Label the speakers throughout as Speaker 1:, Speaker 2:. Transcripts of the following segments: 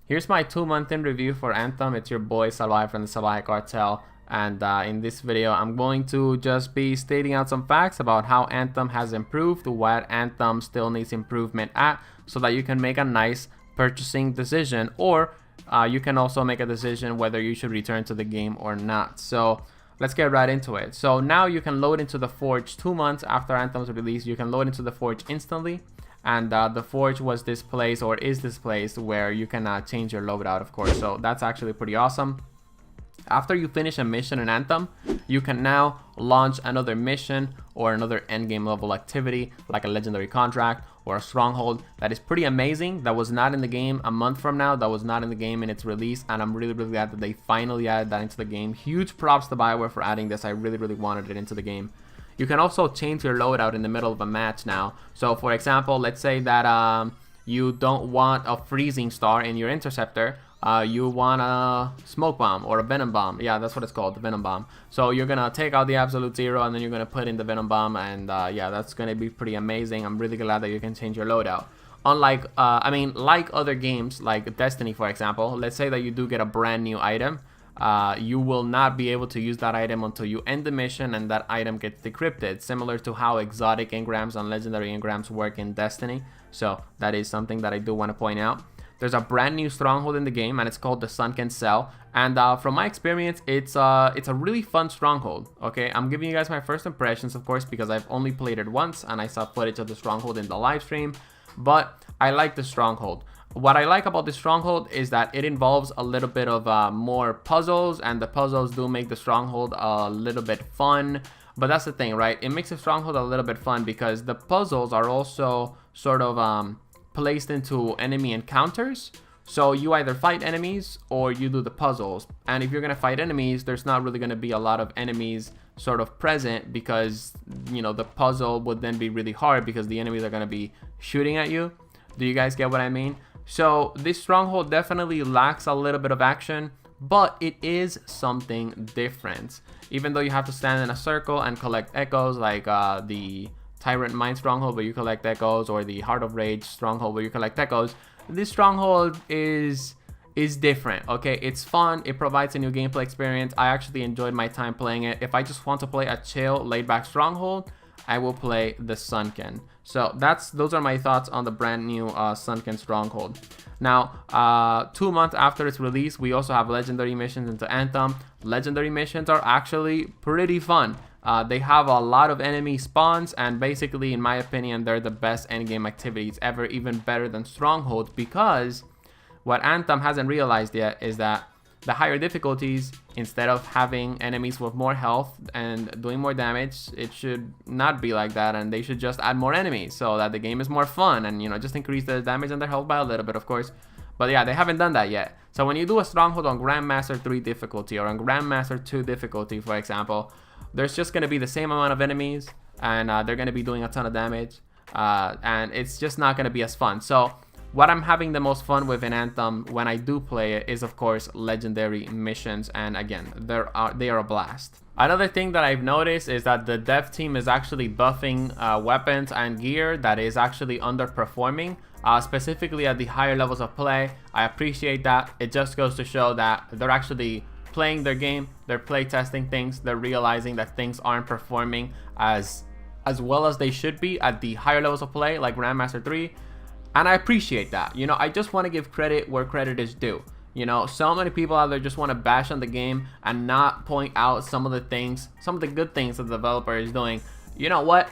Speaker 1: Here's my 2-month in review for Anthem. It's your boy Salvajee from the Salvajee Cartel. And in this video, I'm going to just be stating out some facts about how Anthem has improved, what Anthem still needs improvement at, so that you can make a nice purchasing decision, or you can also make a decision whether you should return to the game or not. So let's get right into it. So now you can load into the Forge 2 months after Anthem's release. You can load into the Forge instantly. And the Forge was this place, or is this place, where you can change your loadout, of course. So that's actually pretty awesome. After you finish a mission in Anthem, you can now launch another mission or another endgame level activity, like a legendary contract or a stronghold. That is pretty amazing. That was not in the game a month from now. That was not in the game in its release, and I'm really glad that they finally added that into the game. Huge props to Bioware for adding this. I really wanted it into the game. You can also change your loadout in the middle of a match now. So for example, let's say that you don't want a freezing star in your Interceptor. You want a smoke bomb or a venom bomb. Yeah, that's what it's called, the venom bomb. So you're gonna take out the absolute zero, and then you're gonna put in the venom bomb, and yeah, that's gonna be pretty amazing. I'm really glad that you can change your loadout. Unlike like other games like Destiny, for example, let's say that you do get a brand new item. You will not be able to use that item until you end the mission and that item gets decrypted, similar to how exotic engrams and legendary engrams work in Destiny. So that is something that I do want to point out. There's a brand new stronghold in the game, and it's called the Sunken Cell. And from my experience, it's a really fun stronghold. Okay, I'm giving you guys my first impressions, of course, because I've only played it once and I saw footage of the stronghold in the live stream. But I like the stronghold. What I like about the stronghold is that it involves a little bit of more puzzles, and the puzzles do make the stronghold a little bit fun. But that's the thing, right? It makes the stronghold a little bit fun because the puzzles are also sort of placed into enemy encounters. So you either fight enemies or you do the puzzles. And if you're gonna fight enemies, there's not really gonna be a lot of enemies sort of present, because you know the puzzle would then be really hard because the enemies are gonna be shooting at you. Do you guys get what I mean? So this stronghold definitely lacks a little bit of action, but it is something different. Even though you have to stand in a circle and collect echoes, like the Tyrant Mind stronghold where you collect echoes, or the Heart of Rage stronghold where you collect echoes, this stronghold is different. Okay, it's fun. It provides a new gameplay experience. I actually enjoyed my time playing it. If I just want to play a chill, laid-back stronghold, I will play the Sunken. So those are my thoughts on the brand new Sunken stronghold. Now 2 months after its release, we also have legendary missions into Anthem. Legendary missions are actually pretty fun. They have a lot of enemy spawns, and basically, in my opinion, they're the best endgame activities ever, even better than strongholds, because what Anthem hasn't realized yet is that the higher difficulties, instead of having enemies with more health and doing more damage, it should not be like that, and they should just add more enemies so that the game is more fun, and you know, just increase the damage and their health by a little bit, of course. But yeah, they haven't done that yet. So when you do a stronghold on Grandmaster 3 difficulty or on Grandmaster 2 difficulty, for example, there's just going to be the same amount of enemies, and they're going to be doing a ton of damage, and it's just not going to be as fun. So what I'm having the most fun with in Anthem when I do play it is, of course, legendary missions, and again, they are a blast. Another thing that I've noticed is that the dev team is actually buffing weapons and gear that is actually underperforming, specifically at the higher levels of play. I appreciate that. It just goes to show that they're actually playing their game, they're play testing things, they're realizing that things aren't performing as well as they should be at the higher levels of play, like Grandmaster 3. And I appreciate that. You know, I just want to give credit where credit is due. You know, so many people out there just want to bash on the game and not point out some of the good things that the developer is doing. You know what?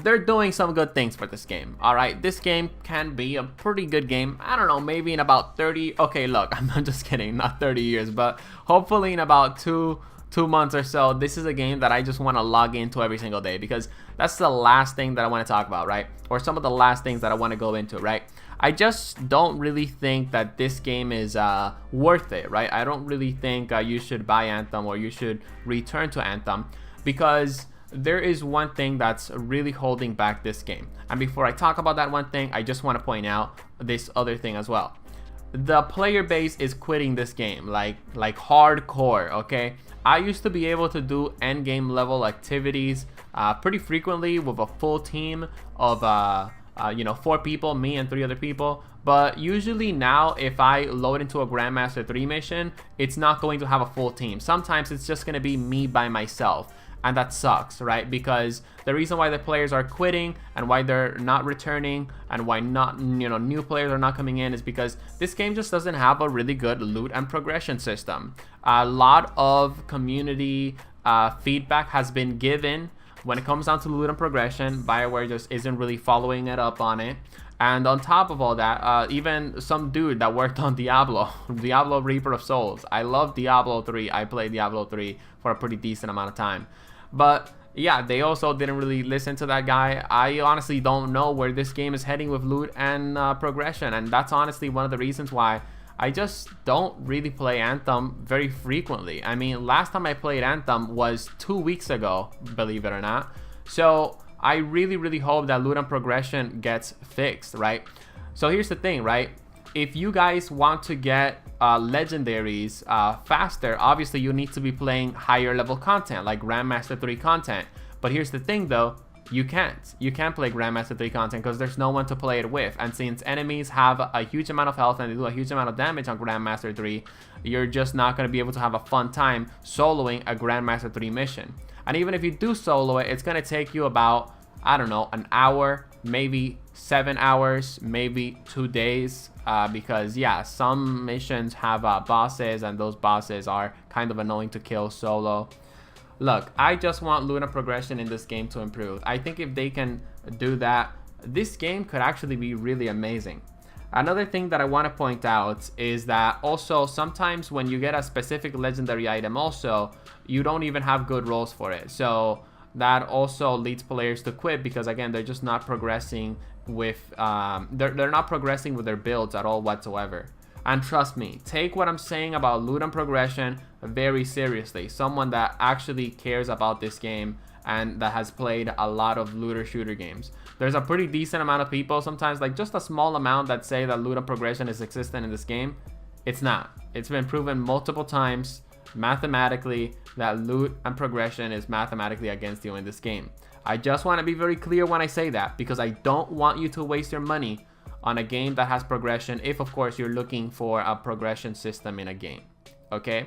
Speaker 1: They're doing some good things for this game. All right, this game can be a pretty good game. I don't know, maybe in about 30. Okay, look, I'm just kidding, not 30 years, but hopefully in about two months or so, this is a game that I just want to log into every single day, because that's the last thing that I want to talk about, right? Or some of the last things that I want to go into, right? I just don't really think that this game is worth it, right? I don't really think you should buy Anthem or you should return to Anthem, because there is one thing that's really holding back this game. And before I talk about that one thing, I just want to point out this other thing as well. The player base is quitting this game like hardcore. Okay, I used to be able to do end game level activities pretty frequently with a full team of 4 people, me and 3 other people. But usually now, if I load into a Grandmaster 3 mission, it's not going to have a full team. Sometimes it's just going to be me by myself. And that sucks, right? Because the reason why the players are quitting and why they're not returning and why not, new players are not coming in is because this game just doesn't have a really good loot and progression system. A lot of community feedback has been given when it comes down to loot and progression. Bioware just isn't really following it up on it. And on top of all that, even some dude that worked on Diablo Reaper of Souls. I love Diablo 3. I played Diablo 3 for a pretty decent amount of time. But yeah, they also didn't really listen to that guy. I honestly don't know where this game is heading with loot and progression. And that's honestly one of the reasons why I just don't really play Anthem very frequently. I mean, last time I played Anthem was 2 weeks ago, believe it or not. So I really hope that loot and progression gets fixed, right? So here's the thing, right? If you guys want to get legendaries faster, obviously you need to be playing higher level content like Grandmaster 3 content. But here's the thing though, you can't play Grandmaster 3 content because there's no one to play it with. And since enemies have a huge amount of health and they do a huge amount of damage on Grandmaster 3, you're just not going to be able to have a fun time soloing a Grandmaster 3 mission. And even if you do solo it, it's going to take you about, I don't know, an hour, maybe 7 hours, maybe 2 days, because yeah, some missions have bosses and those bosses are kind of annoying to kill solo. Look, I just want loot and progression in this game to improve. I think if they can do that, this game could actually be really amazing. Another thing that I want to point out is that also sometimes when you get a specific legendary item also, you don't even have good rolls for it. So that also leads players to quit because again, they're just not progressing with they're not progressing with their builds at all whatsoever. And trust me, take what I'm saying about loot and progression very seriously. Someone that actually cares about this game and that has played a lot of looter shooter games. There's a pretty decent amount of people, sometimes like just a small amount, that say that loot and progression is existent in this game. It's not. It's been proven multiple times mathematically that loot and progression is mathematically against you in this game. I just want to be very clear when I say that because I don't want you to waste your money on a game that has progression if of course you're looking for a progression system in a game. Okay,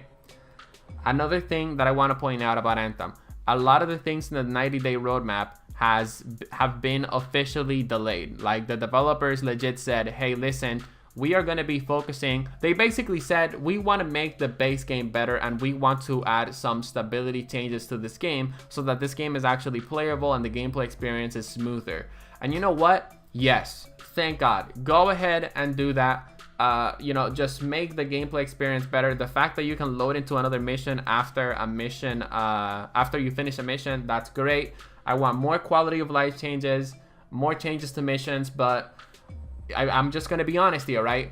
Speaker 1: another thing that I want to point out about Anthem, a lot of the things in the 90-day roadmap have been officially delayed. Like the developers legit said, hey listen, we are going to be focusing, they basically said, we want to make the base game better and we want to add some stability changes to this game so that this game is actually playable and the gameplay experience is smoother. And you know what? Yes, thank God. Go ahead and do that. Just make the gameplay experience better. The fact that you can load into another mission after a mission, after you finish a mission, that's great. I want more quality of life changes, more changes to missions, but I'm just gonna be honest here, right?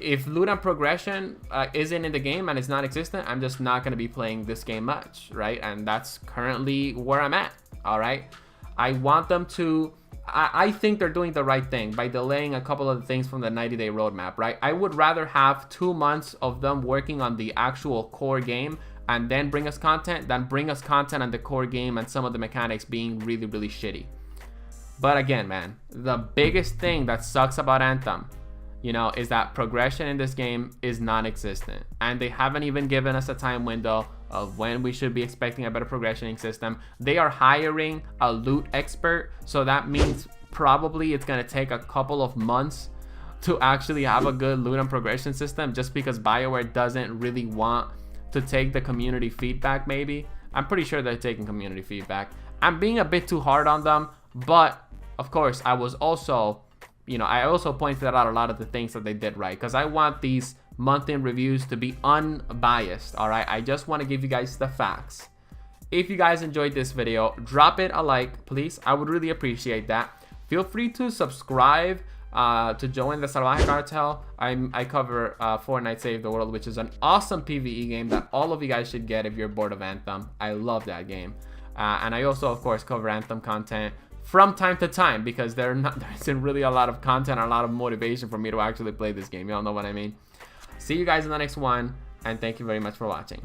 Speaker 1: If loot and progression isn't in the game and it's not existent, I'm just not gonna be playing this game much, right? And that's currently where I'm at. All right, I want them to, I think they're doing the right thing by delaying a couple of the things from the 90-day roadmap, right? I would rather have 2 months of them working on the actual core game and then bring us content than bring us content on the core game and some of the mechanics being really shitty. But again, man, the biggest thing that sucks about Anthem, is that progression in this game is non-existent. And they haven't even given us a time window of when we should be expecting a better progressioning system. They are hiring a loot expert, so that means probably it's going to take a couple of months to actually have a good loot and progression system, just because Bioware doesn't really want to take the community feedback. Maybe I'm pretty sure they're taking community feedback. I'm being a bit too hard on them, but of course I was also I also pointed out a lot of the things that they did right, because I want these month-end reviews to be unbiased. All right, I just want to give you guys the facts. If you guys enjoyed this video, drop it a like, please. I would really appreciate that. Feel free to subscribe to join the Salvajee Cartel. I cover Fortnite Save the World, which is an awesome PvE game that all of you guys should get if you're bored of Anthem. I love that game. And I also, of course, cover Anthem content from time to time, because there isn't really a lot of content or a lot of motivation for me to actually play this game. Y'all know what I mean. See you guys in the next one, and thank you very much for watching.